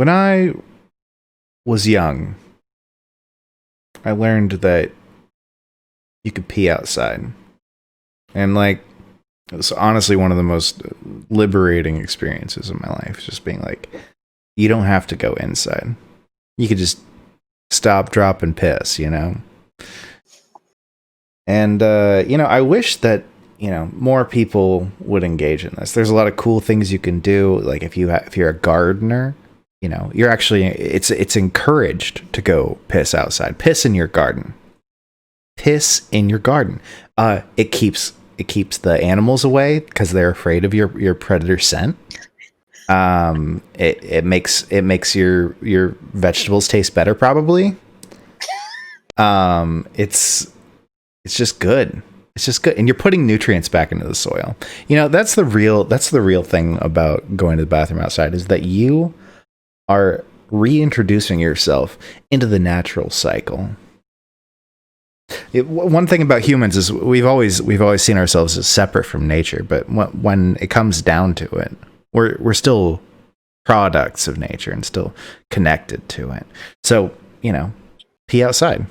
When I was young, I learned that you could pee outside. And like, it was honestly one of the most liberating experiences of my life. Just being like, you don't have to go inside. You could just stop, drop, and piss, you know? And, I wish that, more people would engage in this. There's a lot of cool things you can do. Like if you're a gardener, you're actually, it's encouraged to go piss outside. Piss in your garden. Piss in your garden. It keeps the animals away because they're afraid of your predator scent. It makes your vegetables taste better, probably. It's just good. It's just good, and you're putting nutrients back into the soil. That's the real thing about going to the bathroom outside, is that you are reintroducing yourself into the natural cycle. One thing about humans is we've always seen ourselves as separate from nature, but when it comes down to it, we're still products of nature and still connected to it. So, pee outside.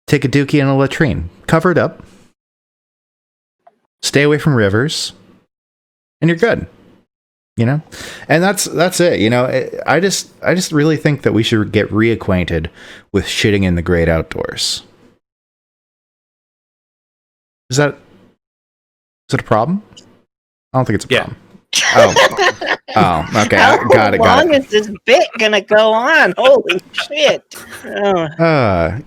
Take a dookie in a latrine. Cover it up. Stay away from rivers. And you're good. And that's it. I just really think that we should get reacquainted with shitting in the great outdoors. Is that a problem? I don't think it's a problem. Okay. Got it. How long is this bit gonna go on? Holy shit! Hey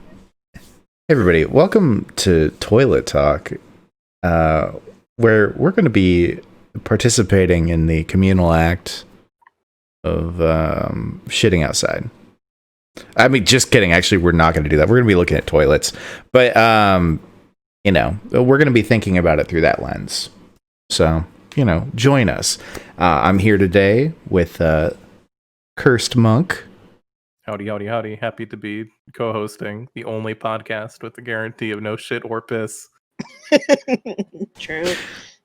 everybody, welcome to Toilet Talk, where we're going to be participating in the communal act of shitting outside. I mean, just kidding. Actually, we're not going to do that. We're going to be looking at toilets, but we're going to be thinking about it through that lens. So, join us. I'm here today with CursedMonk. Howdy, howdy, howdy. Happy to be co-hosting the only podcast with the guarantee of no shit or piss. True.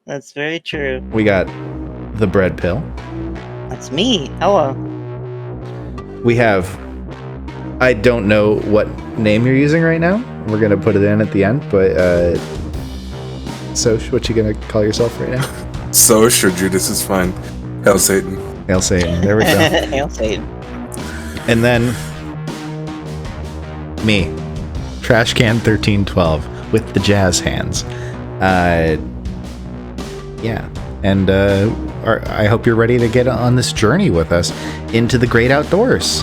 That's very true. We got TheBreadPill. That's me. Hello. We have... I don't know what name you're using right now. We're going to put it in at the end, but... Soch, what you going to call yourself right now? Soch or Judas is fine. Hail Satan. Hail Satan. There we go. Hail Satan. And then me, Trashcan 1312 with the jazz hands. Yeah, and I hope you're ready to get on this journey with us into the great outdoors.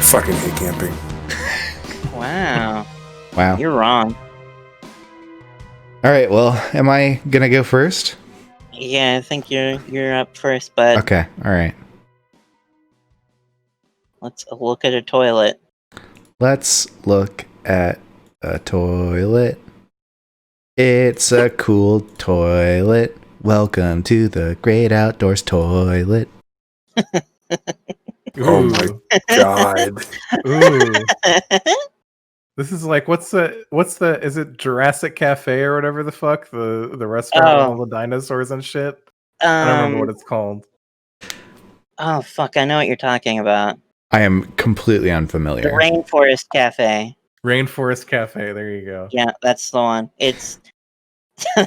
Fucking hate camping. Wow. You're wrong. All right, well, am I gonna go first? Yeah, I think you're up first, bud. Okay, all right. Let's look at a toilet. Let's look at a toilet. It's a cool toilet. Welcome to the great outdoors toilet. Oh my god. Ooh. This is like, what's the is it Jurassic Cafe or whatever the fuck? The restaurant with all the dinosaurs and shit? I don't remember what it's called. Oh fuck, I know what you're talking about. I am completely unfamiliar. The Rainforest Cafe. Rainforest Cafe, there you go. Yeah, that's the one. It's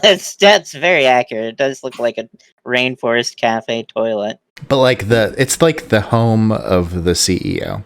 that's very accurate. It does look like a Rainforest Cafe toilet. But like it's like the home of the CEO.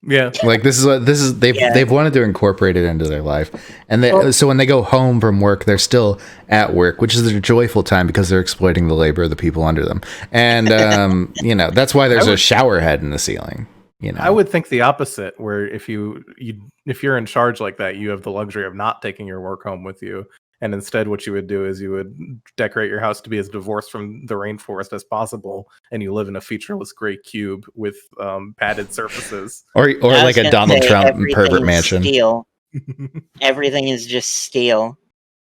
Yeah, like they've wanted to incorporate it into their life, and so when they go home from work, they're still at work, which is their joyful time because they're exploiting the labor of the people under them, and that's why there's a shower head in the ceiling. I would think the opposite, where if you're in charge like that, you have the luxury of not taking your work home with you. And instead, what you would do is you would decorate your house to be as divorced from the rainforest as possible, and you live in a featureless gray cube with padded surfaces, or like a Donald Trump pervert mansion. Steel. Everything is just steel.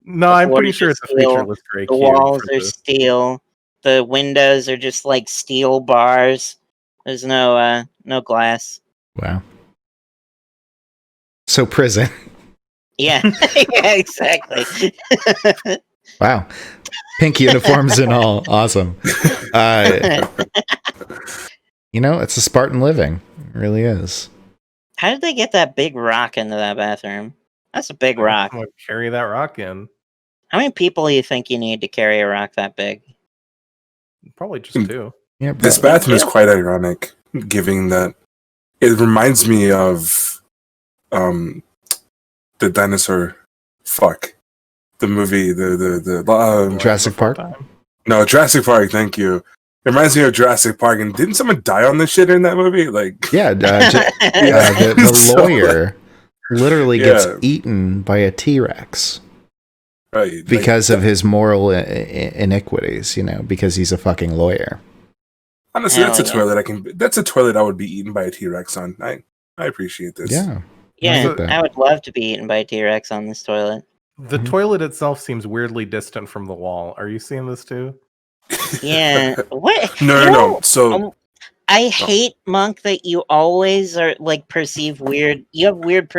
No, The I'm pretty floors sure are it's a steel, featureless gray The cube. walls for are steel. The windows are just like steel bars. There's no glass. Wow. So prison. Yeah, yeah, exactly. Wow. Pink uniforms and all. Awesome. It's a Spartan living. It really is. How did they get that big rock into that bathroom? That's a big rock. Someone carry that rock in. How many people do you think you need to carry a rock that big? Probably just two. Yeah, This probably. bathroom is quite ironic, given that it reminds me of the dinosaur fuck. The movie, Jurassic Park? No, Jurassic Park, thank you. It reminds me of Jurassic Park, and didn't someone die on this shit in that movie? Like, Yeah, Yeah. the So, lawyer literally gets Yeah. eaten by a T-Rex right, because of his moral iniquities, because he's a fucking lawyer. honestly, Hell that's a yeah. toilet that's a toilet I would be eaten by a T-Rex on. I appreciate this. Yeah. Yeah, get that. I would love to be eaten by a T-Rex on this toilet. The Mhm. toilet itself seems weirdly distant from the wall. Are you seeing this too? Yeah. What? No, You no, know, no. So, I hate, Monk, that you always are like perceive weird. You have weird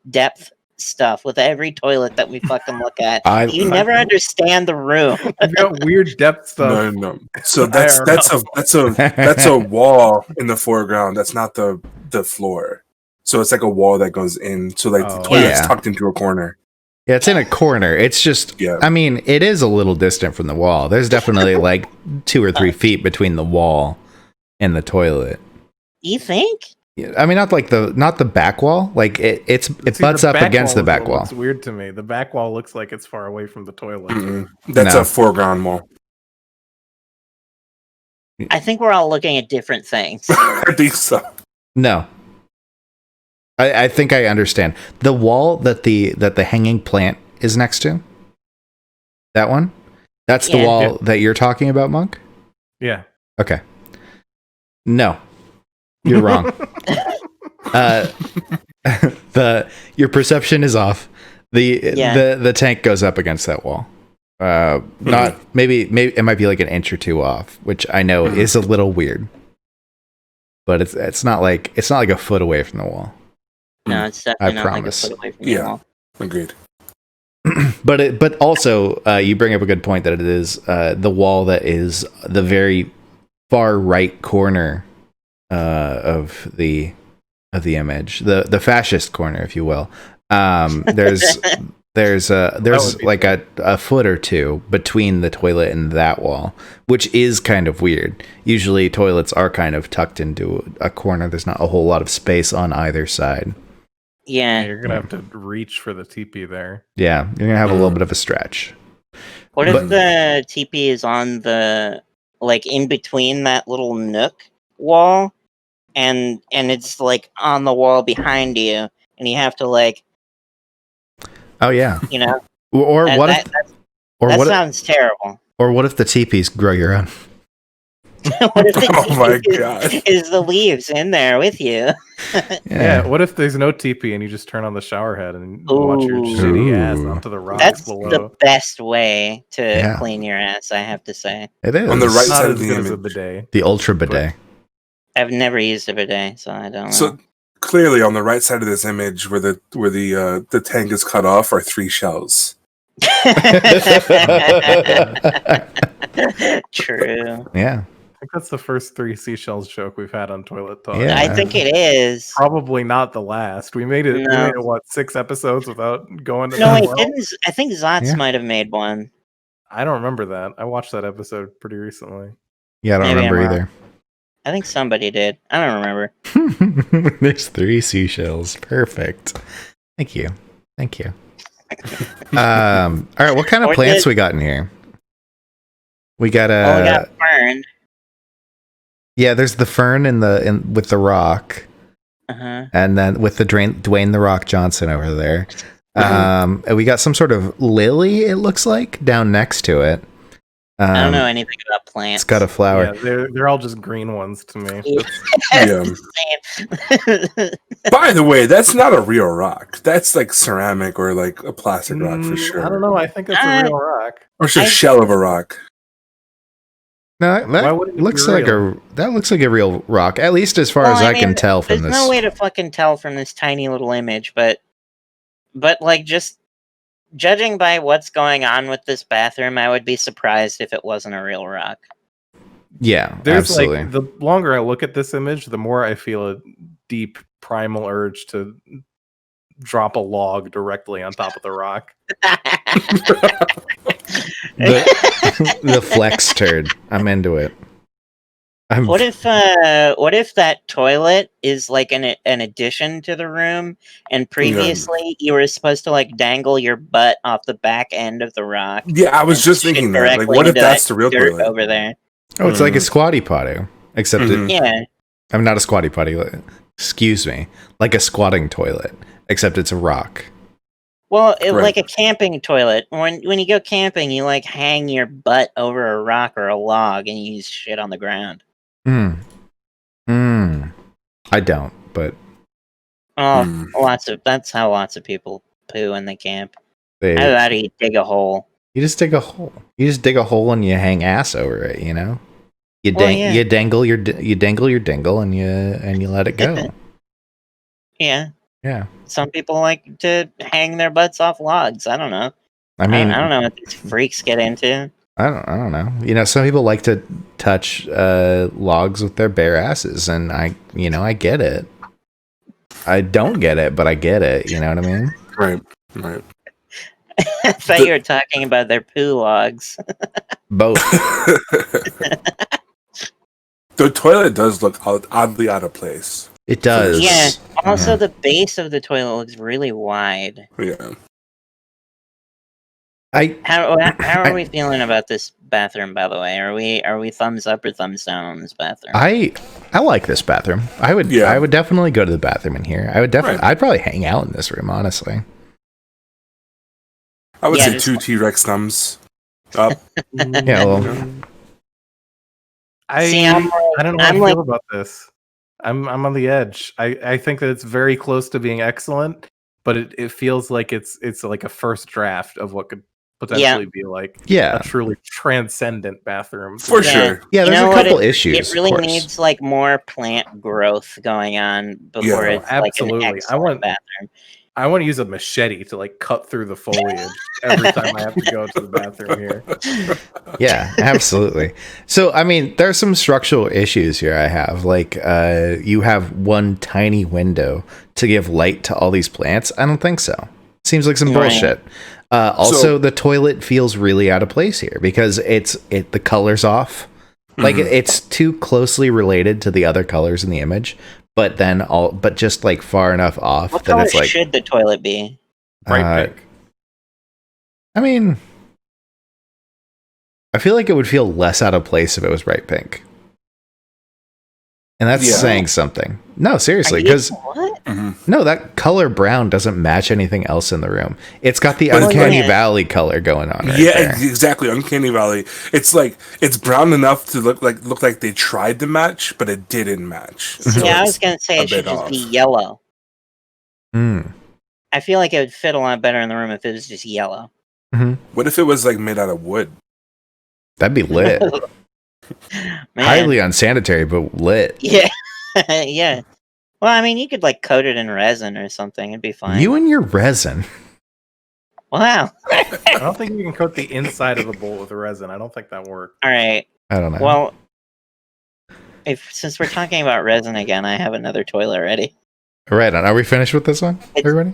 depth stuff with every toilet that we fucking look at. You never understand the room. I've got weird depth stuff. no, no. So IRL. that's a wall in the foreground. That's not the floor. So it's like a wall that goes in. So like the Oh. toilet's Yeah. tucked into a corner. Yeah, it's in a corner. It's just, Yeah. I mean, it is a little distant from the wall. There's definitely like 2 or 3 feet between the wall and the toilet. You think? Yeah, I mean, not the back wall. Like it See, butts the up back against the wall is back what wall. looks weird to me. The back wall looks like it's far away from the toilet. Mm-mm. That's No. a foreground wall. I think we're all looking at different things. I think so. No. I think I understand. The wall that the hanging plant is next to. That one? That's the Yeah. wall that you're talking about, Monk? Yeah. Okay. No. You're wrong. Your perception is off. The tank goes up against that wall. Not maybe it might be like an inch or two off, which I know is a little weird. But it's not like a foot away from the wall. No, it's definitely not promise. like a foot away from the Yeah. wall. Agreed. But also you bring up a good point that it is the wall that is the very far right corner of the image, the fascist corner, if you will. There's like a foot or two between the toilet and that wall, which is kind of weird. Usually toilets are kind of tucked into a corner. There's not a whole lot of space on either side. Yeah. You're gonna have to reach for the teepee there. Yeah, you're gonna have a little bit of a stretch. What But- if the TP is on the in between that little nook wall, and it's like on the wall behind you, and you have to Oh yeah. Or that, what that, if that, or that what sounds terrible. or what if the teepees grow your own? What if the Oh my TP God. is the leaves in there with you? Yeah. What if there's no teepee and you just turn on the shower head and watch your Ooh. shitty ass Ooh. onto the rocks That's below? the best way to Yeah. clean your ass, I have to say. It is. On the right Not side as of the good as a image. bidet. The ultra bidet. I've never used a bidet, so I don't know. So clearly, on the right side of this image, where the tank is cut off, are 3 shells. True. Yeah. I think that's the first 3 seashells joke we've had on Toilet Talk. Yeah. I think it is. Probably not the last. We made it. We No. made it what 6 episodes without going to No, that it well? didn't. I think Zotz Yeah. might have made one. I don't remember that. I watched that episode pretty recently. Yeah, I don't Maybe I'm remember wrong. I think somebody did. I don't remember. either. There's 3 seashells. Perfect. Thank you. All right, what kind of Or plants did- we got in here? We got Oh, we got burned. yeah, there's the fern with the rock, Uh-huh. and then with the Dwayne the Rock Johnson over there. And we got some sort of lily, it looks like, down next to it. I don't know anything about plants. It's got a flower. Yeah, they're all just green ones to me. Yeah. By the way, that's not a real rock. That's like ceramic or like a plastic rock for sure. I don't know. I think that's a real rock. Or it's just a shell of a rock. No, that looks like a real rock. At least as far as I can tell from this. There's no way to fucking tell from this tiny little image, but like just judging by what's going on with this bathroom, I would be surprised if it wasn't a real rock. Yeah, there's absolutely. like the longer I look at this image, the more I feel a deep primal urge to drop a log directly on top of the rock. the flex turd. I'm into it. What if that toilet is like an addition to the room, and previously you were supposed to like dangle your butt off the back end of the rock? Yeah, I was just thinking that. Like, what if that's the real toilet over there? Oh, it's like a squatty potty, except yeah. I'm not a squatty potty. Excuse me, like a squatting toilet, except it's a rock. Well, like a camping toilet. When you go camping, you like hang your butt over a rock or a log, and you shit on the ground. I don't, but that's how lots of people poo when they camp. How about you dig a hole? You just dig a hole. You just dig a hole and you hang ass over it. You know, you dangle your dingle and you let it go. Yeah. Yeah. Some people like to hang their butts off logs. I don't know. I mean, I don't know what these freaks get into. I don't know. You know, some people like to touch logs with their bare asses, and I get it. I don't get it, but I get it. You know what I mean? Right. I thought you were talking about their poo logs. Both. The toilet does look oddly out of place. It does. Yeah. Also, the base of the toilet looks really wide. Yeah. How are we feeling about this bathroom? By the way, are we thumbs up or thumbs down on this bathroom? I like this bathroom. I would definitely go to the bathroom in here. I'd probably hang out in this room, honestly. I would say 2 T-Rex thumbs up. Yeah, well, I don't know how I feel about this. I'm on the edge. I think that it's very close to being excellent, but it feels like it's like a first draft of what could potentially be like a truly transcendent bathroom. For sure. Yeah, there's a couple issues. It really needs like more plant growth going on before it's absolutely. like an excellent bathroom. I want to use a machete to like cut through the foliage every time I have to go to the bathroom here. Yeah, absolutely. So, I mean, there are some structural issues here I have. Like, you have one tiny window to give light to all these plants. I don't think so. Seems like some bullshit. Also, the toilet feels really out of place here because the color's off. Like, it's too closely related to the other colors in the image. But then just like far enough off what that color it's like. Should the toilet be? Bright pink. I mean, I feel like it would feel less out of place if it was bright pink. And that's saying something. No, seriously, because no, that color brown doesn't match anything else in the room. It's got the Uncanny Valley color going on. Right there. Exactly. Uncanny Valley. It's like it's brown enough to look like they tried to match, but it didn't match. So I was gonna say it should just be yellow. I feel like it would fit a lot better in the room if it was just yellow. What if it was like made out of wood? That'd be lit. Highly unsanitary, but lit. Yeah. Yeah. Well, I mean, you could like coat it in resin or something. It'd be fine. You and your resin. Wow. I don't think you can coat the inside of the bowl with resin. I don't think that works. All right. I don't know. Well, since we're talking about resin again, I have another toilet ready. Right on. Are we finished with this one, everybody?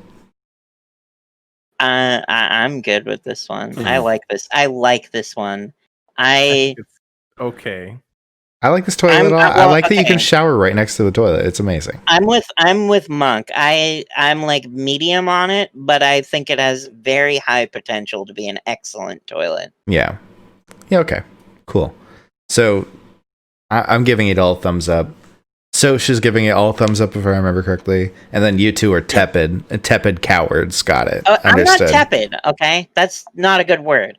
I'm good with this one. I like this. I like this one. It's okay. I like this toilet. I like that you can shower right next to the toilet. It's amazing. I'm with Monk. I'm like medium on it, but I think it has very high potential to be an excellent toilet. Yeah. Yeah. Okay. Cool. So I'm giving it all thumbs up. So she's giving it all thumbs up if I remember correctly, and then you two are tepid. Tepid cowards. Got it. I'm not tepid. Okay, that's not a good word.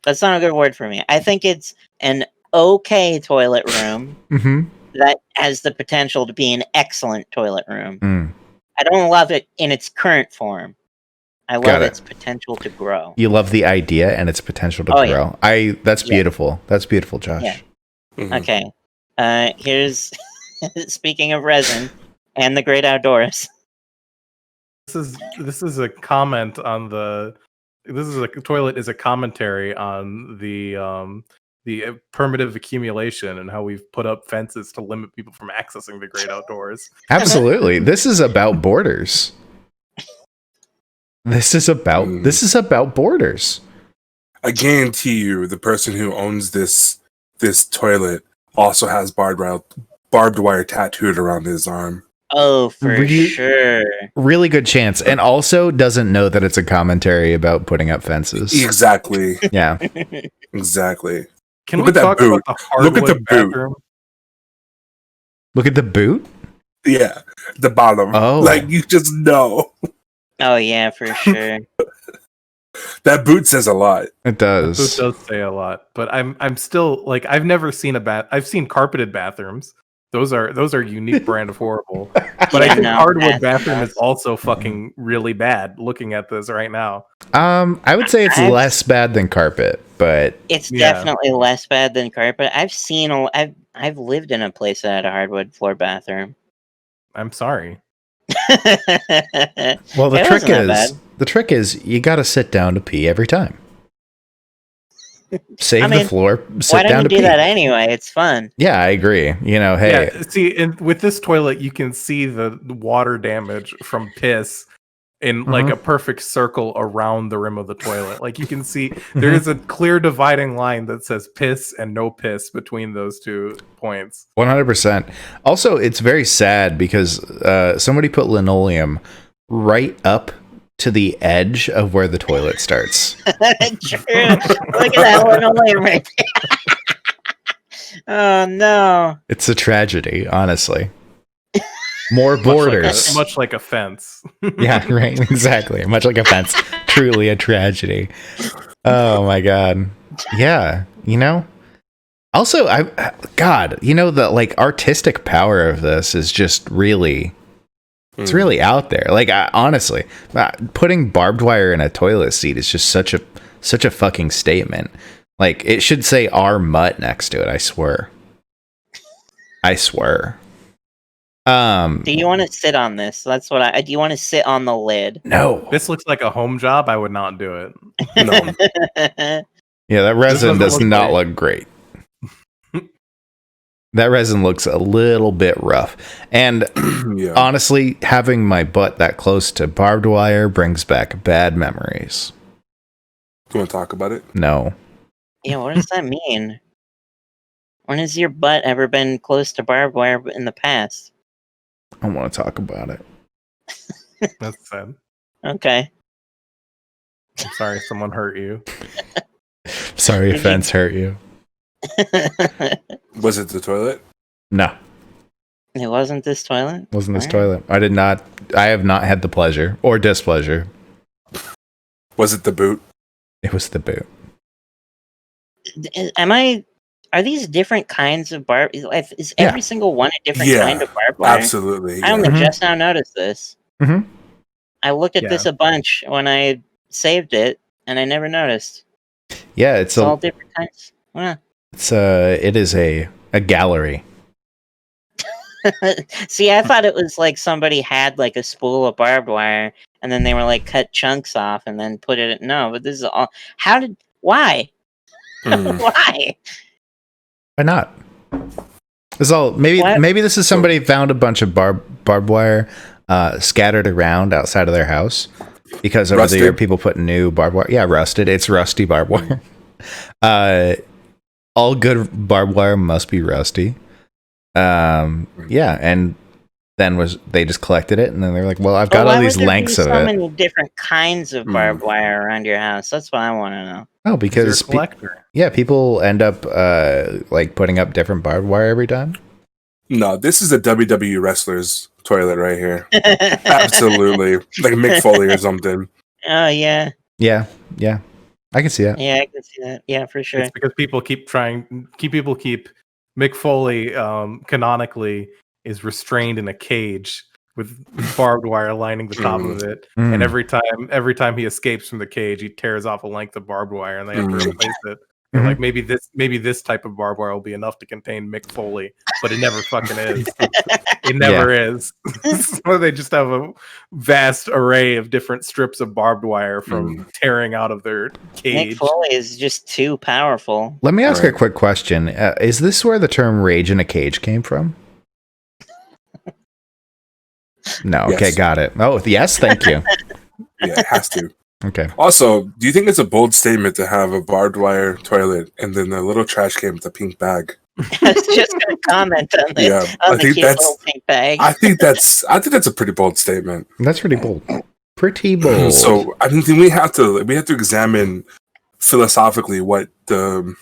That's not a good word for me. I think it's an okay toilet room Mm-hmm. that has the potential to be an excellent toilet room. Mm. I don't love it in its current form. I Got love it. its potential to grow. You love the idea and its potential to Oh, grow. That's beautiful. That's beautiful, Josh. Yeah. Mhm. Okay. Here's speaking of resin and the great outdoors. This is a comment on the. This is a toilet is a commentary on the primitive accumulation and how we've put up fences to limit people from accessing the great outdoors. Absolutely. This is about borders. This is about borders. I guarantee you, the person who owns this toilet also has barbed wire tattooed around his arm. Oh, for sure. Really good chance. And also doesn't know that it's a commentary about putting up fences. Exactly. Yeah. Exactly. Can Look we at that talk boot. about the Look at hardwood the boot. bathroom? Look at the boot. Yeah, the bottom. Oh. Like, you just know. Oh yeah, for sure. That boot says a lot. It The boot does. does say a lot, but I'm still like I've never seen I've seen carpeted bathrooms. Those are unique brand of horrible. But I think hardwood bathroom is also fucking really bad. Looking at this right now, I would say it's less bad than carpet, but it's definitely less bad than carpet. I've lived in a place that had a hardwood floor bathroom. I'm sorry. Well, the trick is you got to sit down to pee every time. Save the floor, sit down to pee. Why don't you do that anyway? It's fun. Yeah, I agree. Hey. Yeah, see, with this toilet, you can see the water damage from piss in like a perfect circle around the rim of the toilet. Like you can see there is a clear dividing line that says piss and no piss between those 2 points. 100%. Also, it's very sad because somebody put linoleum right up to the edge of where the toilet starts. True. Look at that linoleum right there. Oh no. It's a tragedy, honestly. More borders. Much like a fence. Yeah, right. Exactly. Much like a fence. Truly a tragedy. Oh my god. Yeah. Also, the like artistic power of this is just really, it's really out there. Like, honestly, putting barbed wire in a toilet seat is just such a fucking statement. Like, it should say "our mutt" next to it. I swear. Do you want to sit on this? That's what do you want to sit on the lid? No. This looks like a home job. I would not do it. No. Yeah, that resin does not look great. That resin looks a little bit rough. And honestly, having my butt that close to barbed wire brings back bad memories. Do you want to talk about it? No. Yeah, what does that mean? When has your butt ever been close to barbed wire in the past? I don't want to talk about it. That's sad. Okay. I'm sorry someone hurt you. Sorry if fence hurt you. Was it the toilet? No. It wasn't this toilet? Wasn't this toilet. I have not had the pleasure or displeasure. Was it the boot? It was the boot. Are these different kinds of barb? Is every single one a different kind of barbed wire? Absolutely. I only just now noticed this. Mm-hmm. I looked at this a bunch when I saved it, and I never noticed. Yeah, it's all different kinds. Yeah. It is a gallery. See, I thought it was like somebody had like a spool of barbed wire, and then they were like cut chunks off and then put it. No, but this is all. Why? Why? Why not? This all maybe this is somebody found a bunch of barbed wire scattered around outside of their house because over the year people put new barbed wire. Yeah, rusted. It's rusty barbed wire. All good barbed wire must be rusty. Yeah, and then they just collected it, and then they're like, "Well, I've got all these lengths of it." So many different kinds of barbed wire around your house. That's what I want to know. Oh, because people end up like putting up different barbed wire every time. No, this is a WWE wrestler's toilet right here. Absolutely, like Mick Foley or something. Oh yeah. Yeah. I can see that. Yeah, I can see that. Yeah, for sure. It's because people keep Mick Foley canonically is restrained in a cage with barbed wire lining the top of it, and every time he escapes from the cage, he tears off a length of barbed wire, and they have to replace it. They're like, maybe this type of barbed wire will be enough to contain Mick Foley, but it never fucking is. It never is. So they just have a vast array of different strips of barbed wire from tearing out of their cage. Mick Foley is just too powerful. Let me ask a quick question. Is this where the term rage in a cage came from? No. Yes. Okay, got it. Oh, yes, thank you. Yeah, it has to. Okay. Also, do you think it's a bold statement to have a barbed wire toilet and then a little trash can with a pink bag? I was just going to comment on this. Yeah, on I the think cute little pink bag. I think that's a pretty bold statement. That's pretty bold. Pretty bold. So I think we have to examine philosophically what the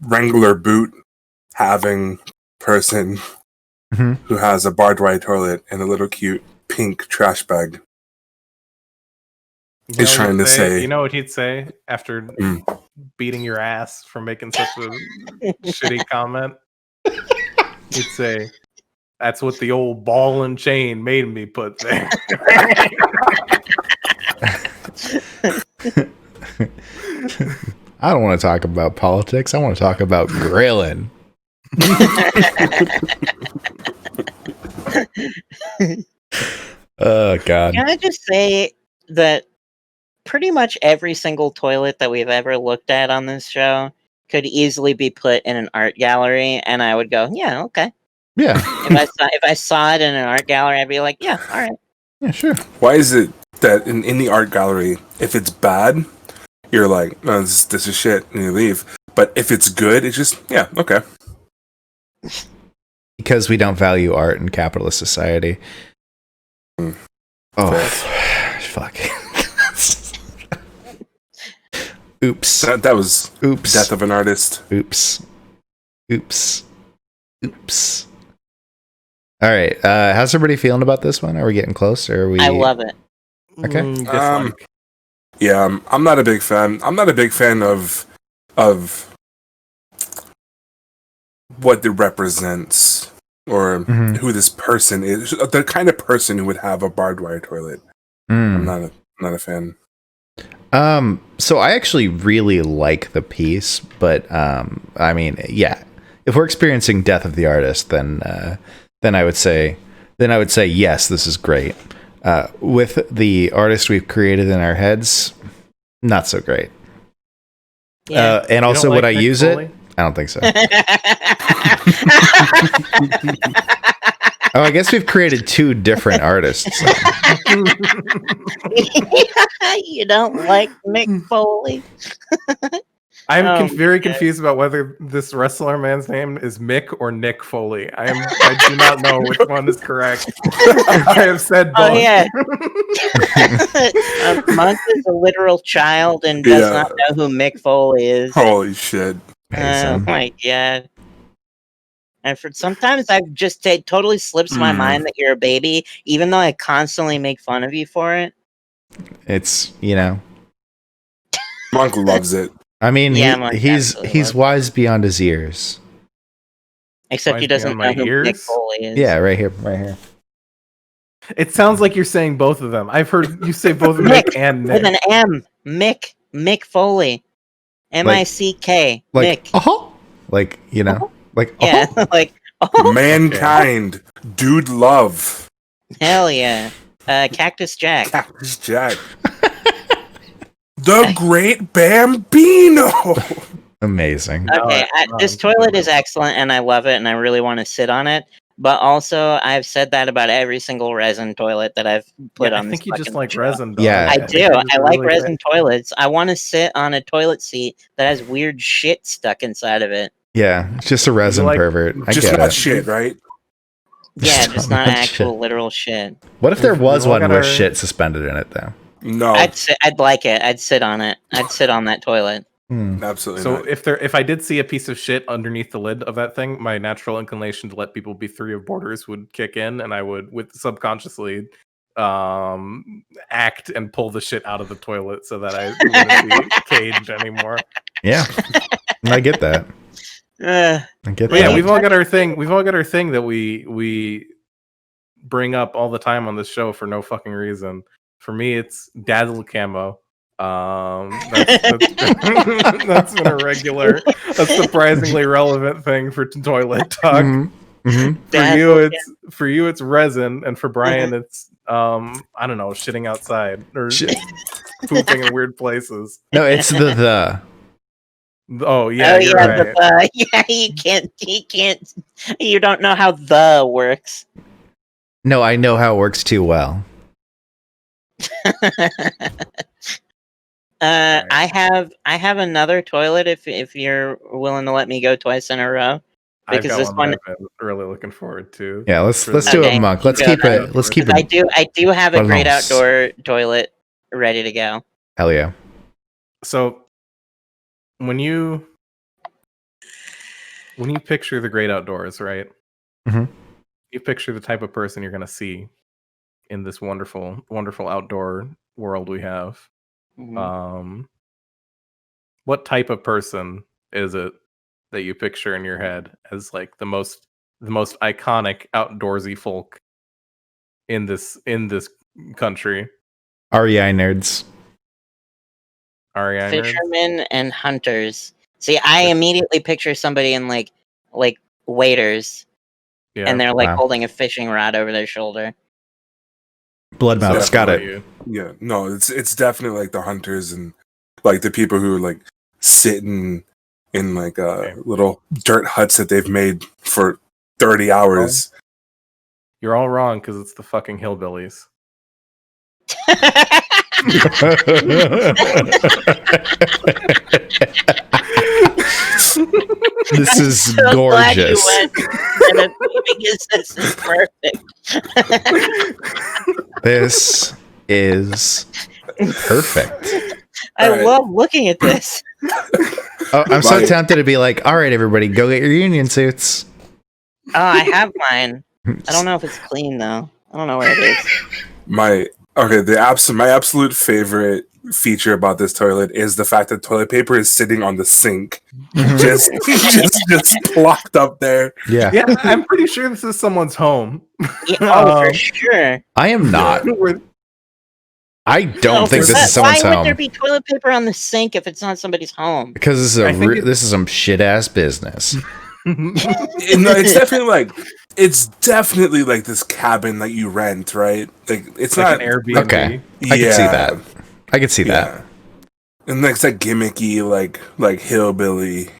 Wrangler boot having person who has a barbed wire toilet and a little cute pink trash bag is trying to say. You know what he'd say after beating your ass for making such a shitty comment? He'd say, "That's what the old ball and chain made me put there." I don't want to talk about politics. I want to talk about grilling. Oh, God. Can I just say that pretty much every single toilet that we've ever looked at on this show could easily be put in an art gallery, and I would go, yeah, okay. Yeah. If I saw it in an art gallery, I'd be like, yeah, all right. Yeah, sure. Why is it that in the art gallery, if it's bad, you're like, no, this is shit, and you leave. But if it's good, it's just, yeah, okay. Because we don't value art in capitalist society. Oh, fuck. Oops. That was Oops. death of an artist. Oops. All right. How's everybody feeling about this one? Are we getting close? Or are we? I love it. Okay. Yeah, I'm not a big fan. I'm not a big fan of what it represents or who this person is. The kind of person who would have a barbed wire toilet. I'm not a fan. So I actually really like the piece, but I mean, yeah, if we're experiencing death of the artist, then I would say yes, this is great. With the artist we've created in our heads, not so great. Yeah. And also, would I Mick use Foley? it? I don't think so. Oh, I guess we've created two different artists. So. You don't like Mick Foley? I'm very confused about whether this wrestler man's name is Mick or Nick Foley. I do not know which one is correct. I have said both. Oh yeah. Monk is a literal child and does not know who Mick Foley is. Holy shit. Oh my god. And sometimes I just totally slips my mind that you're a baby, even though I constantly make fun of you for it. It's, Monk loves it. I mean, Yeah, he's wise beyond his ears. Except he doesn't know who Mick Foley is. Yeah, right here. It sounds like you're saying both of them. I've heard you say both Mick and Nick. With an M. Mick Foley. M-I-C-K. Like, Mick. Like, Yeah, like, Mankind. Dude love. Hell yeah. Cactus Jack. Cactus Jack. The Great Bambino. Amazing. Okay, this toilet is excellent, and I love it, and I really want to sit on it. But also, I've said that about every single resin toilet that I've put on. I think this you just fucking like show. resin. Yeah, I do. I like resin toilets. I want to sit on a toilet seat that has weird shit stuck inside of it. Yeah, it's just a resin pervert. I Just get not it. shit, right? Yeah, just not actual shit. literal shit. What if there was one with our- shit suspended in it, though? No, I'd like it. I'd sit on it. I'd sit on that toilet. absolutely So not. if I did see a piece of shit underneath the lid of that thing, my natural inclination to let people be free of borders would kick in, and I would, with subconsciously, act and pull the shit out of the toilet so that I wouldn't be caged anymore. Yeah, I get that. I get But yeah, that. we've all got our thing. We've all got our thing that we bring up all the time on this show for no fucking reason. For me, it's dazzle camo. That's been a regular, a surprisingly relevant thing for toilet talk. For you, it's resin, and for Brian, it's I don't know, shitting outside or pooping in weird places. No, it's the. Oh yeah, you're right. Yeah, you can't. You don't know how the works. No, I know how it works too well. I have another toilet if you're willing to let me go twice in a row. Because I've got one I've been really looking forward to. Yeah, let's do it, Monk. Let's keep it. I do have a great outdoor toilet ready to go. Hell yeah. So when you picture the great outdoors, right? Mm-hmm. You picture the type of person you're going to see in this wonderful, wonderful outdoor world we have. Mm-hmm. What type of person is it that you picture in your head as like the most iconic outdoorsy folk in this country? REI nerds. REI fishermen nerds? And hunters. See, I immediately picture somebody in like waders, and they're like holding a fishing rod over their shoulder. Bloodmouth's got it. Yeah, no, it's definitely like the hunters and like the people who are like sitting in like little dirt huts that they've made for 30 hours. You're all wrong because it's the fucking hillbillies. This is so gorgeous. This is perfect. This is perfect. I love looking at this. Oh, I'm so tempted to be like, all right, everybody, go get your union suits. Oh, I have mine. I don't know if it's clean though. I don't know where it is. My absolute favorite feature about this toilet is the fact that toilet paper is sitting on the sink, just plopped up there. Yeah, I'm pretty sure this is someone's home. Yeah, for sure. I am not. I don't think this is someone's home. Why would there be toilet paper on the sink if it's not somebody's home? Because this is some shit ass business. It's definitely like this cabin that you rent, right? Like it's like not an Airbnb. Okay, I can see that. I can see that. And it's like gimmicky, like hillbilly.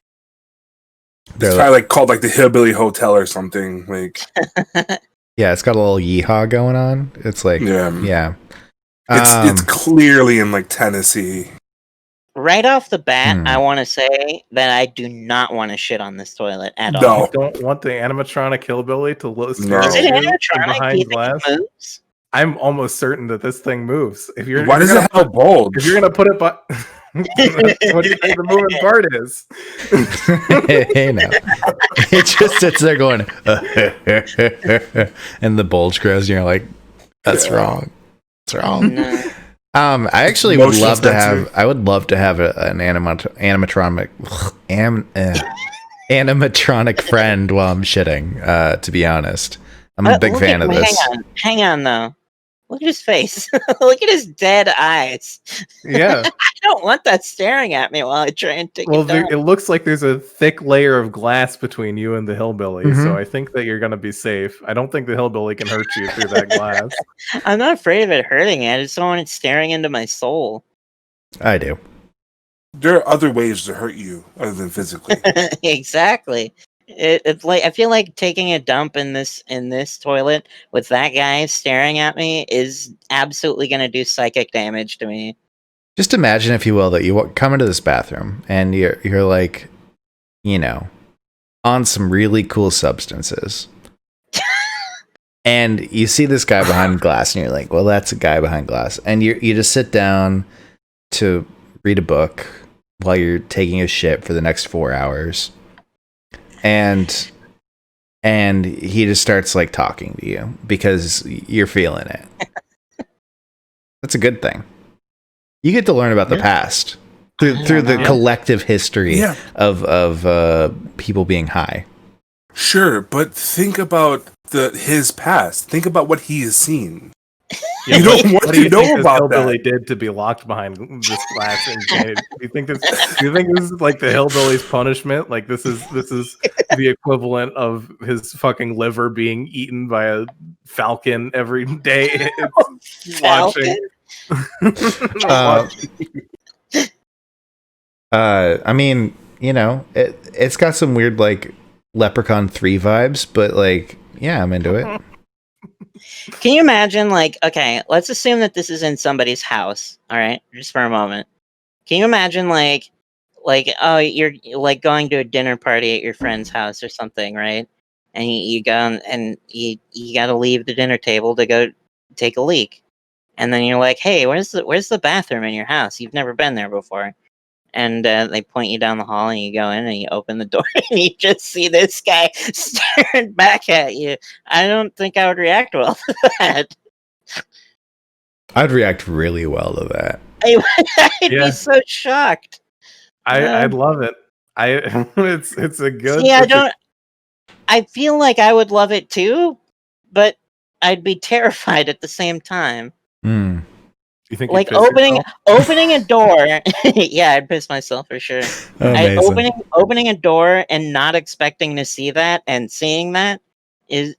It's probably like called like the Hillbilly Hotel or something. Like, yeah, it's got a little yeehaw going on. It's like, yeah. It's clearly in like Tennessee. Right off the bat, I want to say that I do not want to shit on this toilet at all. You don't want the animatronic hillbilly to look Is it animatronic? Do you think it moves? I'm almost certain that this thing moves. Why does it have a bulge? If you're gonna put it, what do you think the moving part is? Hey, no. It just sits there going, and the bulge grows, and you're like, "That's wrong. It's wrong." No. I actually would love to have. I would love to have an animatronic friend while I'm shitting. To be honest, I'm a big fan of this. Hang on, though. Look at his face. Look at his dead eyes. Yeah. I don't want that staring at me while I try and take it down. It looks like there's a thick layer of glass between you and the hillbilly, so I think that you're going to be safe. I don't think the hillbilly can hurt you through that glass. I'm not afraid of it hurting it. I just don't want it staring into my soul. I do. There are other ways to hurt you other than physically. Exactly. It's like I feel like taking a dump in this toilet with that guy staring at me is absolutely going to do psychic damage to me. Just imagine, if you will, that you come into this bathroom and you're like, on some really cool substances, and you see this guy behind glass, and you're like, well, that's a guy behind glass, and you just sit down to read a book while you're taking a shit for the next 4 hours. And he just starts like talking to you because you're feeling it. That's a good thing. You get to learn about the past through the collective history of people being high. Sure, but think about his past. Think about what he has seen. Yeah, you don't want to know about that. Hillbilly did to be locked behind this glass and cage. Do you think this is like the hillbilly's punishment? Like this is the equivalent of his fucking liver being eaten by a falcon every day. Falcon? I mean, you know, it's got some weird like Leprechaun 3 vibes, but like, yeah, I'm into it. Can you imagine, like, okay, let's assume that this is in somebody's house, all right, just for a moment. Can you imagine, like, oh, you're like going to a dinner party at your friend's house or something, right? And you go and you got to leave the dinner table to go take a leak, and then you're like, hey, where's the bathroom in your house? You've never been there before. And they point you down the hall, and you go in, and you open the door, and you just see this guy staring back at you. I don't think I would react well to that. I'd react really well to that. I'd be so shocked. I'd love it. It's a good. Yeah, I feel like I would love it too, but I'd be terrified at the same time. You think like opening a door? Yeah, I'd piss myself for sure. Opening a door and not expecting to see that and seeing that it's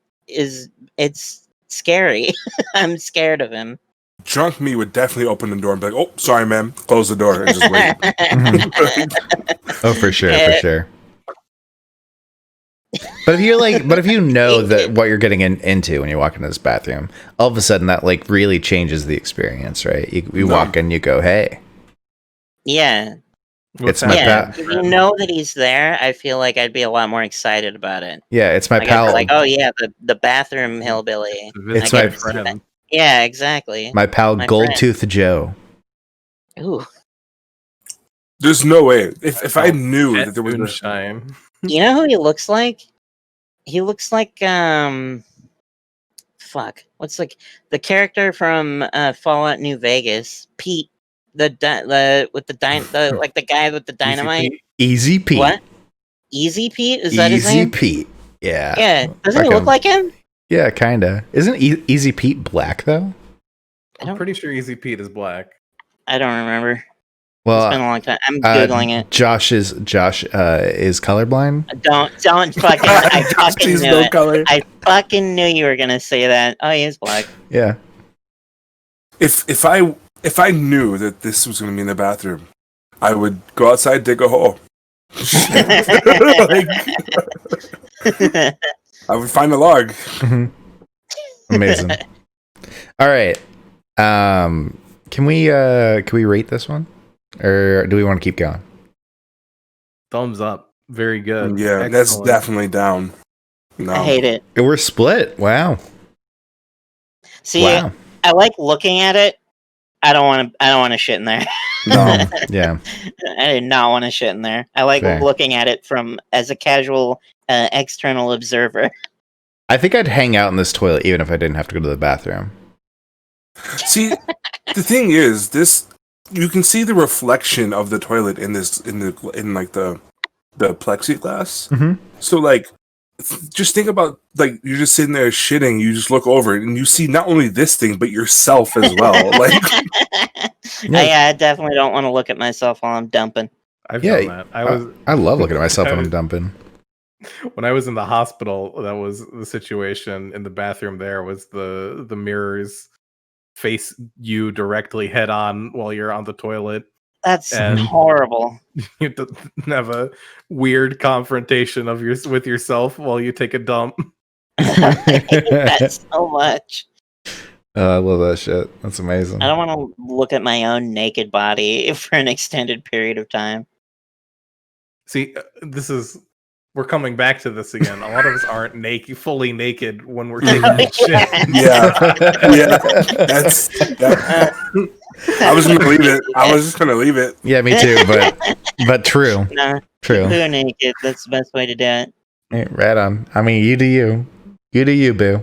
scary. I'm scared of him. Drunk me would definitely open the door and be like, "Oh, sorry, ma'am. Close the door and just wait." Oh, for sure, for sure. But if you know that what you're getting into when you walk into this bathroom, all of a sudden that like really changes the experience, right? You walk in, you go, "Hey, yeah, it's my pal." If you know that he's there, I feel like I'd be a lot more excited about it. Yeah, it's my pal. Like, oh yeah, the bathroom hillbilly. It's my friend. Yeah, exactly. My pal, Goldtooth Joe. Ooh. There's no way. If I knew that there was moonshine. You know who he looks like? He looks like what's like the character from Fallout New Vegas, Pete, the guy with the dynamite. Easy Pete. What? Easy Pete? Is that his name? Easy Pete. Yeah. Yeah. Doesn't he look like him? Yeah, kinda. Isn't Easy Pete black though? I'm pretty sure Easy Pete is black. I don't remember. Well, it's been a long time. I'm googling it. Josh is colorblind. Don't fucking. I fucking knew it. Color. I fucking knew you were gonna say that. Oh, he is black. Yeah. If I knew that this was gonna be in the bathroom, I would go outside, dig a hole. I would find a log. Amazing. All right. Can we rate this one? Or do we want to keep going? Thumbs up. Very good. Yeah, excellent. That's definitely down. No. I hate it. We're split. Wow. See, wow. I like looking at it. I don't want to shit in there. No. Yeah. I did not want to shit in there. I like looking at it as a casual external observer. I think I'd hang out in this toilet even if I didn't have to go to the bathroom. See, the thing is, you can see the reflection of the toilet in the plexiglass. Mm-hmm. So like, just think about like you're just sitting there shitting. You just look over it and you see not only this thing but yourself as well. Like, I definitely don't want to look at myself while I'm dumping. I've done that. I love looking at myself when I'm dumping. When I was in the hospital, that was the situation in the bathroom. There was the mirrors face you directly head on while you're on the toilet. That's horrible. You have a weird confrontation with yourself while you take a dump. That's so much. I love that shit. That's amazing. I don't want to look at my own naked body for an extended period of time. See, we're coming back to this again. A lot of us aren't fully naked when we're taking a shit. Yeah. I was gonna leave it. I was just gonna leave it. Yeah, me too. But true. Nah, true. You're naked. That's the best way to do it. Right on. I mean, you do you. You do you, boo.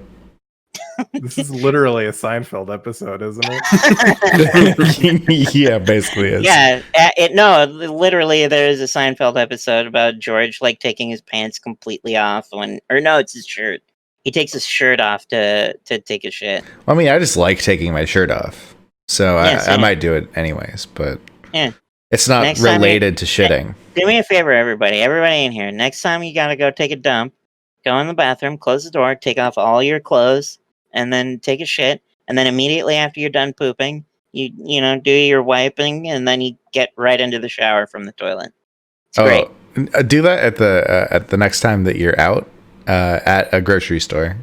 This is literally a Seinfeld episode, isn't it? Yeah, basically is. Yeah, literally, there is a Seinfeld episode about George like taking his pants completely off it's his shirt. He takes his shirt off to take a shit. I mean, I just like taking my shirt off, so I might do it anyways. But it's not Next time related to shitting. Do me a favor, everybody in here. Next time you gotta go take a dump, go in the bathroom, close the door, take off all your clothes, and then take a shit. And then immediately after you're done pooping, you do your wiping, and then you get right into the shower from the toilet. It's great. Do that at the next time that you're out at a grocery store.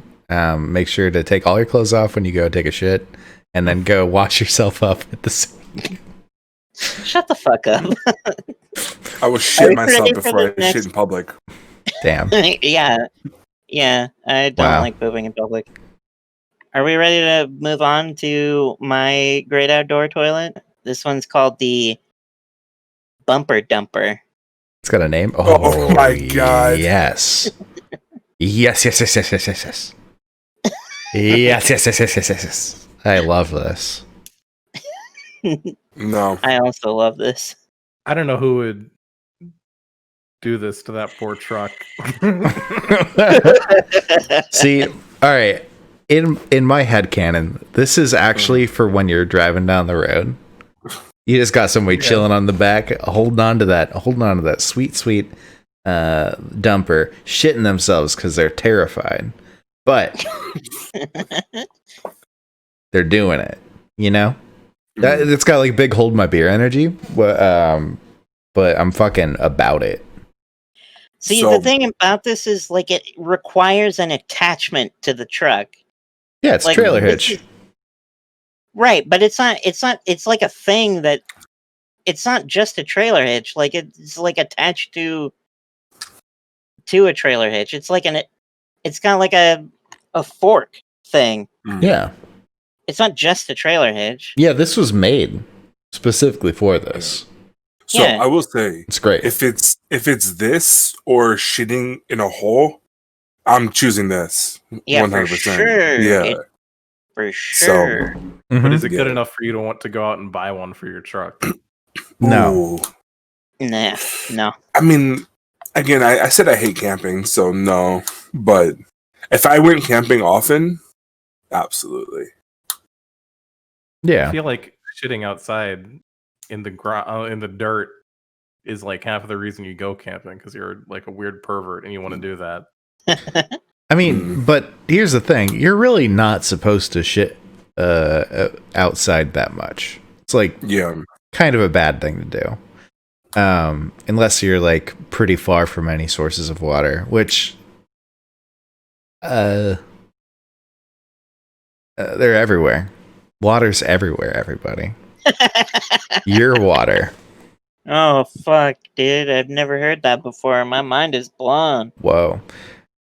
Make sure to take all your clothes off when you go take a shit, and then go wash yourself up at the sink. Shut the fuck up. I will shit myself before I shit in public. Damn. Yeah, I don't like pooping in public. Are we ready to move on to my great outdoor toilet? This one's called the Bumper Dumper. It's got a name? Oh my god. Yes. Yes. Yes. Yes. I love this. No. I also love this. I don't know who would do this to that poor truck. See, all right. In my headcanon, this is actually for when you're driving down the road. You just got somebody chilling on the back, holding on to that sweet dumper, shitting themselves because they're terrified. But they're doing it, It's got like big hold my beer energy, but I'm fucking about it. See, the thing about this is like it requires an attachment to the truck. Yeah, it's like, trailer hitch. Right, but it's not it's like a thing that it's not just a trailer hitch. Like it's like attached to a trailer hitch. It's like it's got like a fork thing. Yeah. It's not just a trailer hitch. Yeah, this was made specifically for this. So I will say it's great. If it's this or shitting in a hole, I'm choosing this. Yeah, 100%. for sure. Yeah. For sure. But is it good enough for you to want to go out and buy one for your truck? No. Nah, no. I mean, again, I said I hate camping, so no. But if I went camping often, absolutely. Yeah. I feel like shitting outside in the dirt is like half of the reason you go camping, because you're like a weird pervert and you want to do that. I mean, but here's the thing: you're really not supposed to shit outside that much. It's like kind of a bad thing to do, unless you're like pretty far from any sources of water, which they're everywhere. Water's everywhere, everybody. Your water. Oh fuck, dude! I've never heard that before. My mind is blown. Whoa.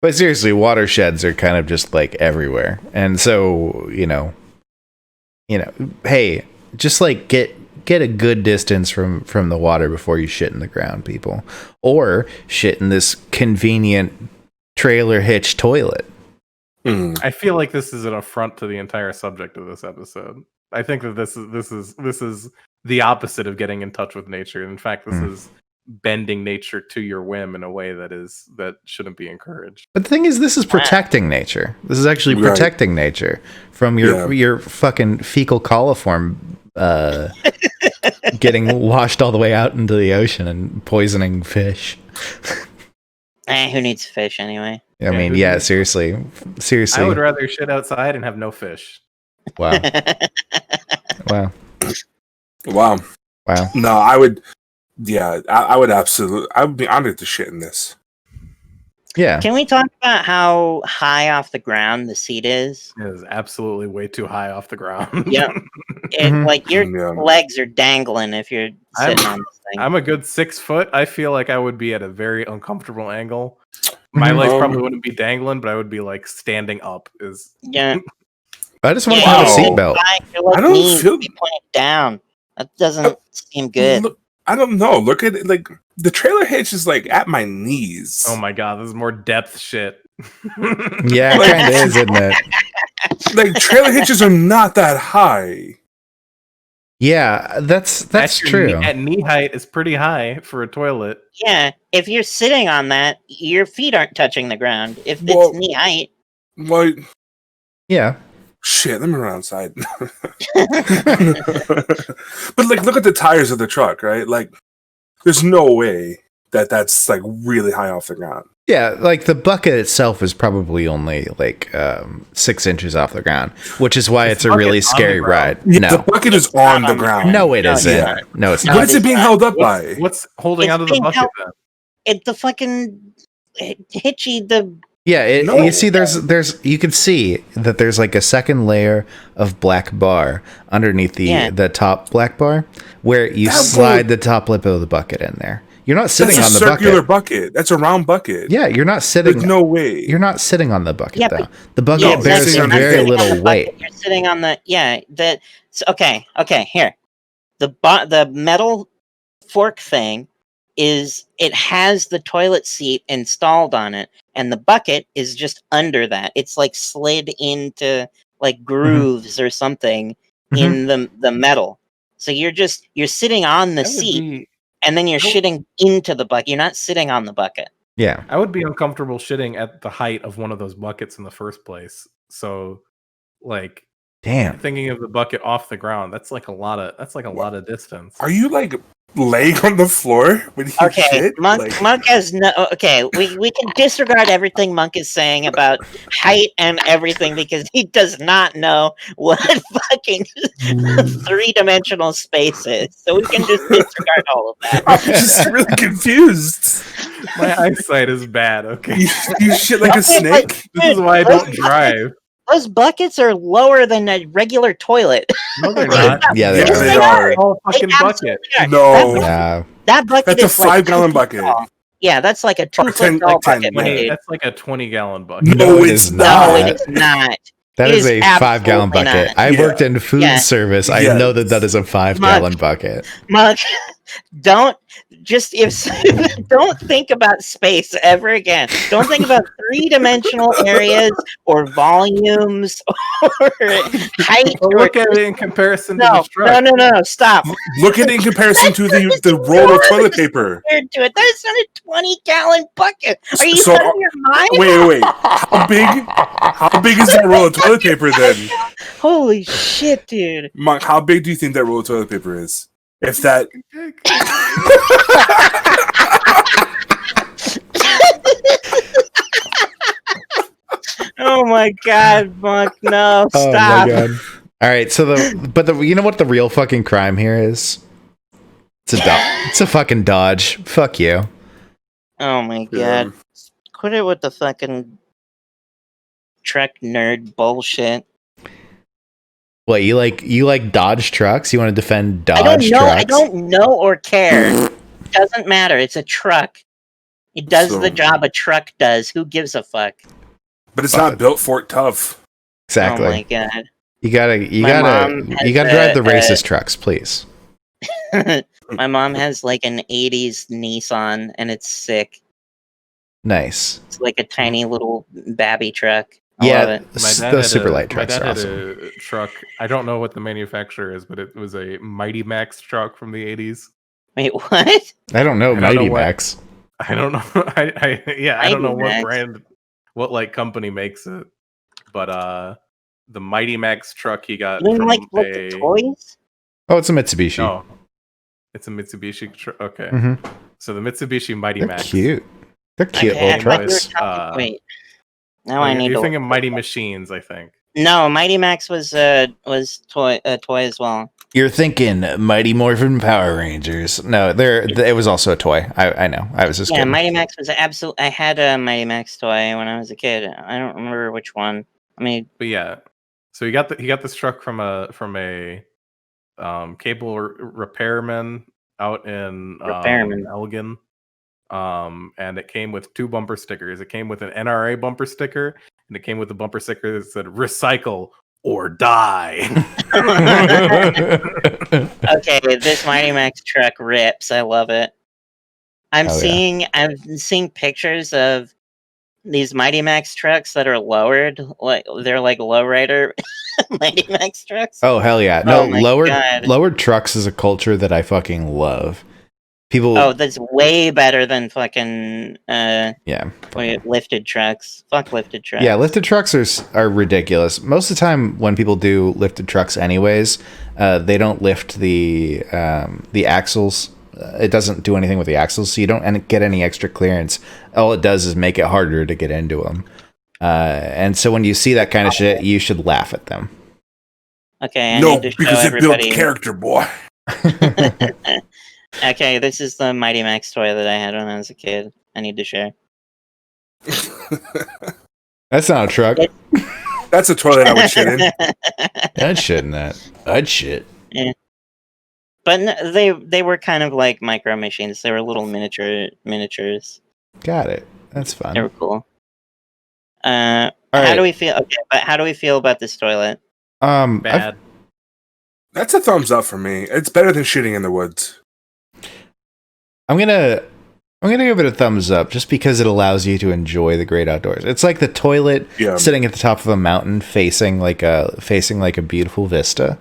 But seriously, watersheds are kind of just like everywhere. And so, hey, just like get a good distance from the water before you shit in the ground, people. Or shit in this convenient trailer hitch toilet. I feel like this is an affront to the entire subject of this episode. I think that this is the opposite of getting in touch with nature. In fact, this is bending nature to your whim in a way that shouldn't be encouraged. But the thing is, this is protecting nature. This is actually protecting nature from your fucking fecal coliform getting washed all the way out into the ocean and poisoning fish. Who needs fish anyway? I mean, seriously. I would rather shit outside and have no fish. Wow. Wow. No, I would. Yeah, I would absolutely. I would be honored to shit in this. Yeah. Can we talk about how high off the ground the seat is? It is absolutely way too high off the ground. Yeah. Like your legs are dangling if you're sitting on this thing. I'm a good 6 foot. I feel like I would be at a very uncomfortable angle. My legs probably wouldn't be dangling, but I would be like standing up. Yeah. I just want to have a seatbelt. I don't feel pointed down. That doesn't seem good. I don't know. Look at it. Like the trailer hitch is like at my knees. Oh my god, this is more depth shit. Yeah, it kind of is, isn't it? Like trailer hitches are not that high. Yeah, that's true. At knee height is pretty high for a toilet. Yeah, if you're sitting on that, your feet aren't touching the ground. If Well- it's knee height, Well, Yeah. shit, let me run outside. But like, look at the tires of the truck, right? Like, there's no way that's like really high off the ground. Yeah, like the bucket itself is probably only like 6 inches off the ground, which is why it's a really bucket on scary the ground? ride. The No, bucket is not on the on the ground. no, it No, isn't. yeah. No, it's No, not. What is it being held up by? What's holding It's out of the being bucket held- then? the fucking hitchy the Yeah, No. you see, there's you can see that there's like a second layer of black bar underneath the top black bar, where you That slide the top lip of the bucket in there. You're not sitting That's a on the circular bucket. bucket. That's a round bucket. Yeah, you're not sitting. There's no way. You're not sitting on the bucket Yeah, though. but- The bucket yeah, bears exactly. You're not very sitting on the little bucket, weight. You're sitting on the okay. Here, the metal fork thing it has the toilet seat installed on it, and the bucket is just under that. It's like slid into like grooves or something in the metal. So you're sitting on the seat, and then you're shitting into the bucket. You're not sitting on the bucket. Yeah. I would be uncomfortable shitting at the height of one of those buckets in the first place. So, like, Damn. thinking of the bucket off the ground, that's like a lot of distance. Are you like laying on the floor when you Okay, shit? Monk. Like, Monk has no. Okay, we can disregard everything Monk is saying about height and everything because he does not know what fucking 3-dimensional space is. So we can just disregard all of that. I'm just really confused. My eyesight is bad. Okay, You shit like a snake. this is why I don't drive. Those buckets are lower than a regular toilet. No, they're not. Yeah, Yeah, they they are. are. Oh, fucking They bucket. absolutely are. No. That bucket That's a is like 5-gallon 2 feet bucket. tall. Yeah, that's like a 2 Or 10, foot tall like 10, bucket, yeah. dude. That's like a 20-gallon bucket. No, it it's is No, not. it is not. That It is is a 5-gallon absolutely bucket. not. I Yeah. worked in food Yeah. service. I Yes. know that is a 5-gallon bucket. Monk, don't don't think about space ever again. Don't think about 3-dimensional areas or volumes or height. Well, or look at it in comparison to no, the truck. no, stop. Look at it in comparison to the roll of toilet paper. Compared to it, that's not a 20-gallon bucket. Are you So- out of your mind? Wait. How big is that roll of toilet paper then? Holy shit, dude. Monk, how big do you think that roll of toilet paper is? If that Oh my god, Monk, no, Oh stop. my god! All right, so you know what the real fucking crime here is? It's a fucking Dodge. Fuck you. Oh my Yeah. god. Quit it with the fucking truck nerd bullshit. What, you like Dodge trucks? You want to defend Dodge I don't know. trucks? I don't know or care. Doesn't matter. It's a truck. It does So- the job a truck does. Who gives a fuck? but it's not built for it tough. Exactly. Oh my god. You gotta mom has drive the a- racist trucks, please. My mom has like an 80s Nissan and it's sick. Nice. It's like a tiny little babby truck. I Yeah, love it. those super light trucks My are dad had awesome. a truck. I don't know what the manufacturer is, but it was a Mighty Max truck from the 80s. Wait, what? I don't know I don't Mighty know what- Max. I don't know. I don't know Mighty what Max. brand, what like company makes it, but the Mighty Max truck he got You mean from like the toys? Oh, it's a Mitsubishi. No, it's a Mitsubishi truck. Okay, hmm so the Mitsubishi Mighty They're Max. cute. They're cute Okay, I little thought you were trucks. talking- wait. Now Like, I need you're to. thinking Mighty Machines, I think. No, Mighty Max was toy as well. You're thinking Mighty Morphin Power Rangers. No, it was also a toy. I know. I was just Yeah, kidding. Mighty Max was absolute. I had a Mighty Max toy when I was a kid. I don't remember which one. I mean, But yeah, so he got this truck from a cable repairman out in Repairman. Elgin. And it came with 2 bumper stickers. It came with an NRA bumper sticker, and it came with a bumper sticker that said "Recycle or Die." okay, this Mighty Max truck rips. I love it. I'm Hell yeah. seeing pictures of these Mighty Max trucks that are lowered, like they're like lowrider Mighty Max trucks. Oh hell yeah! No, Oh my God. lowered trucks is a culture that I fucking love. People. Oh, that's way better than fucking Yeah. lifted trucks. Fuck lifted trucks. Yeah, lifted trucks are ridiculous. Most of the time, when people do lifted trucks, anyways, they don't lift the axles. It doesn't do anything with the axles, so you don't get any extra clearance. All it does is make it harder to get into them. And so when you see that kind of shit, you should laugh at them. Okay, I No, need to because show it builds everybody. character, boy. Okay, this is the Mighty Max toy that I had when I was a kid. I need to share. That's not a truck. That's a toilet I would shit in. I'd shit in that. I'd shit. Yeah. But they were kind of like micro machines. They were little miniatures. Got it. That's fun. They were cool. All how right. do we feel? Okay, but how do we feel about this toilet? Bad. That's a thumbs up for me. It's better than shitting in the woods. I'm gonna give it a thumbs up just because it allows you to enjoy the great outdoors. It's like the toilet sitting at the top of a mountain, facing like a beautiful vista.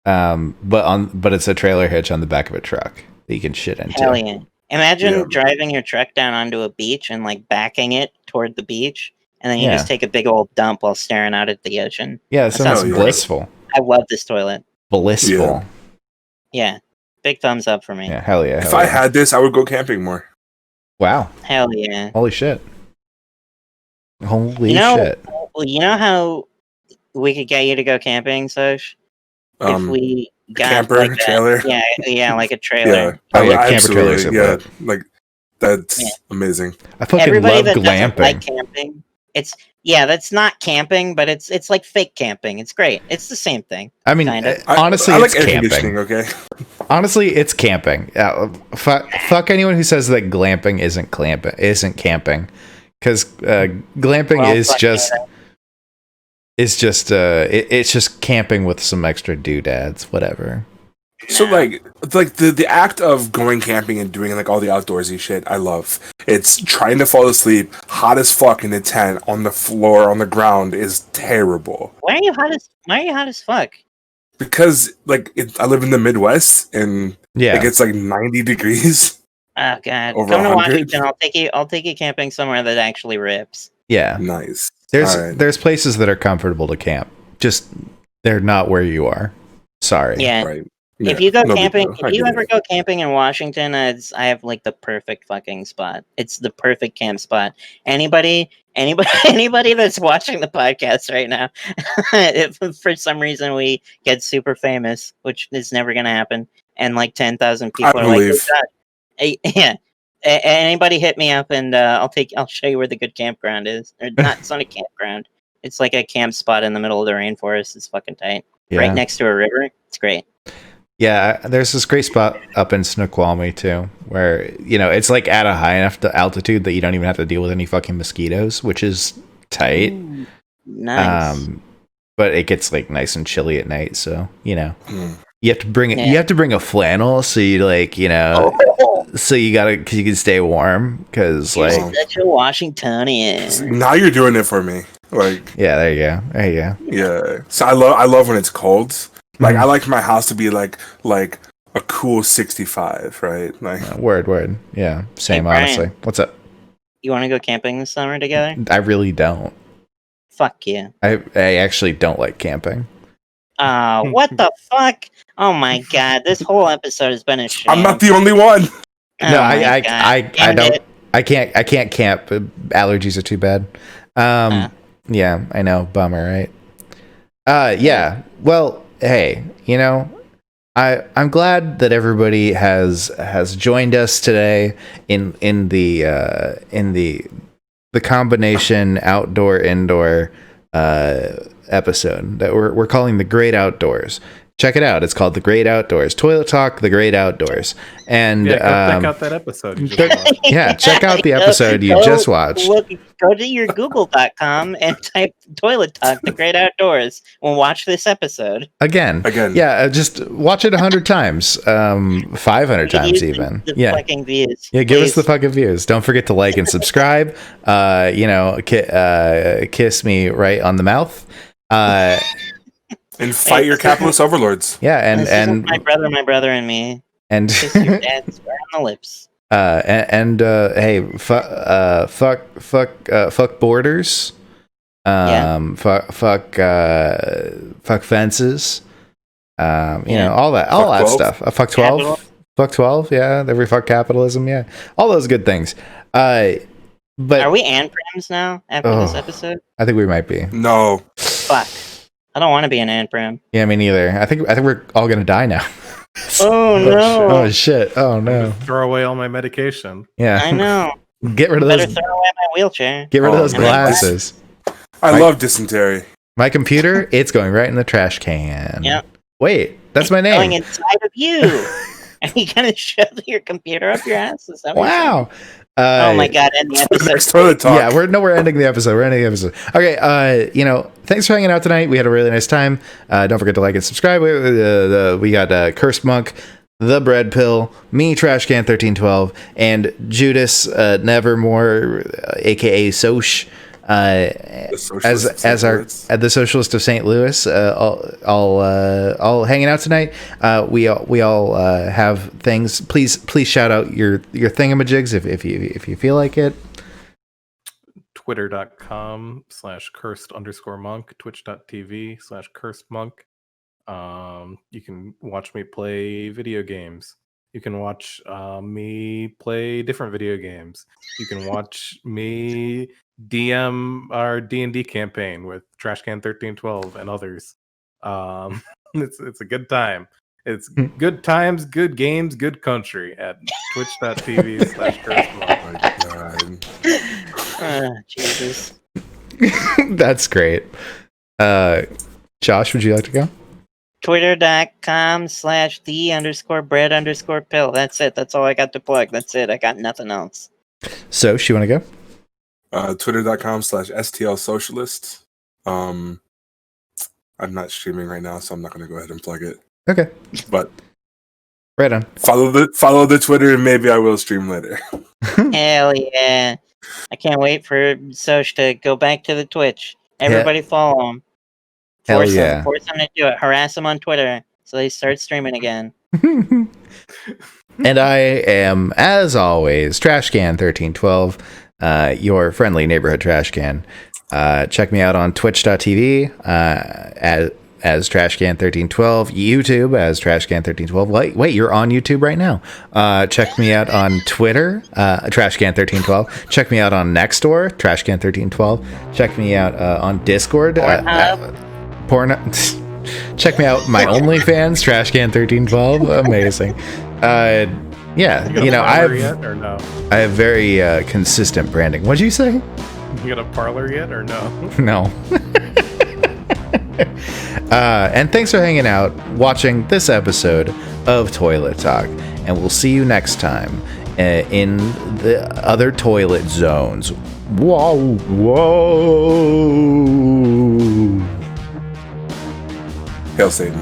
But it's a trailer hitch on the back of a truck that you can shit into. Hell yeah! Imagine driving your truck down onto a beach and like backing it toward the beach, and then you just take a big old dump while staring out at the ocean. Yeah, that sounds blissful. I love this toilet. Blissful. Yeah. Big thumbs up for me. Yeah, hell yeah. If I had this, I would go camping more. Wow. Hell yeah. Holy shit. Holy shit. Well, you know how we could get you to go camping, Soch? If we got camper, like trailer. Yeah, like a trailer. Oh yeah, camper trailers are yeah, like that's amazing. I fucking Everybody love that glamping. doesn't like camping, that's not camping, but it's like fake camping. It's great. It's the same thing. I mean, honestly, I like it's air camping. conditioning. Okay. Honestly, it's camping. Fuck anyone who says that glamping isn't camping, because glamping it's just camping with some extra doodads, whatever. So like the act of going camping and doing like all the outdoorsy shit, I love. It's trying to fall asleep, hot as fuck in the tent, on the floor, on the ground is terrible. Why are you hot as fuck? Because I live in the Midwest and it gets like 90 degrees. Oh god. Over Come to 100? Washington, I'll take you camping somewhere that actually rips. Yeah. Nice. There's places that are comfortable to camp. Just they're not where you are. Sorry. Yeah. Right. If you go camping, if you ever go camping in Washington, I have like the perfect fucking spot. It's the perfect camp spot. Anybody that's watching the podcast right now, if for some reason we get super famous, which is never gonna happen, and like 10,000 people are like, yeah. Anybody hit me up and I'll show you where the good campground is. Or not, it's not a campground. It's like a camp spot in the middle of the rainforest. It's fucking tight. Yeah. Right next to a river. It's great. Yeah, there's this great spot up in Snoqualmie too, where it's like at a high enough altitude that you don't even have to deal with any fucking mosquitoes, which is tight. Ooh, nice. But it gets like nice and chilly at night, so you have to bring it. You have to bring a flannel, so you so you can stay warm because You're such a Washingtonian. Now you're doing it for me. Like there you go. Yeah. So I love when it's cold. Like I like my house to be like a cool 65, right? Like word. Yeah, same. Hey, Brian, honestly. What's up? You want to go camping this summer together? I really don't. Fuck you. I actually don't like camping. What the fuck? Oh my god, this whole episode has been a shame. I'm not the only one. No, I don't. I can't camp. Allergies are too bad. Yeah, I know. Bummer, right? Yeah. Well, hey, I'm glad that everybody has joined us today in the combination outdoor indoor episode that we're calling the Great Outdoors. check it out. It's called The Great Outdoors. Toilet Talk, The Great Outdoors. And Yeah, go check out that episode. You just watched. yeah, check out the episode you just watched. Go to your google.com and type Toilet Talk, The Great Outdoors, and watch this episode. Again. Yeah, just watch it 100 times, 500 times even. The fucking views. Yeah, give us the fucking views. Don't forget to like and subscribe. Kiss me right on the mouth. And fight your capitalist overlords. Yeah, and my brother, and me. And kiss your dad square on the lips. Hey, fuck borders. Fuck fences. All that stuff. Fuck 12. Capital. Fuck 12. Yeah, every fuck capitalism. Yeah, all those good things. But are we Anprims now after this episode? I think we might be. No. Fuck. I don't want to be an Anprim. Yeah, me neither. I think we're all gonna die now. Oh no! Oh shit! Oh no! Throw away all my medication. Yeah, I know. Get rid of those. Better throw away my wheelchair. Get rid of those glasses. I love dysentery. My computer, it's going right in the trash can. Yep. Wait, that's my name. Going inside of you. Are you gonna shove your computer up your ass? Wow. Oh my god! End the episode. Toilet Talk. Yeah, we're ending the episode. Okay. Thanks for hanging out tonight. We had a really nice time. Don't forget to like and subscribe. We got CursedMonk, TheBreadPill, me, TrashCan1312, and Judas Nevermore, aka Soch. As the Socialist of St. Louis, all hanging out tonight. We all have things. Please shout out your thingamajigs if you feel like it. Twitter.com/cursed_monk, twitch.tv/cursedmonk. You can watch me play video games. You can watch me play different video games. You can watch me DM our D&D campaign with TrashCan1312 and others. It's a good time. It's good times, good games, good country at twitch.tv/CursedMonk. Jesus. That's great. Josh, would you like to go? Twitter.com/the_bread_pill. That's it. That's all I got to plug. That's it. I got nothing else. So, you want to go? Twitter.com/STLSocialist. I'm not streaming right now, so I'm not going to go ahead and plug it. Okay. But right on. Follow the Twitter, and maybe I will stream later. Hell yeah. I can't wait for Soch to go back to the Twitch. Everybody follow him. Force him to do it. Harass him on Twitter so they start streaming again. And I am, as always, TrashCan1312, your friendly neighborhood trash can. Check me out on twitch.tv as TrashCan1312, YouTube as TrashCan1312. Wait, you're on YouTube right now. Check me out on Twitter, TrashCan1312. Check me out on Nextdoor, TrashCan1312. Check me out on Discord, Check me out my OnlyFans, TrashCan1312. Amazing. I have very consistent branding. What'd you say? You got a parlor yet or no? No. And thanks for hanging out, watching this episode of Toilet Talk. And we'll see you next time in the other toilet zones. Whoa. Hail Satan.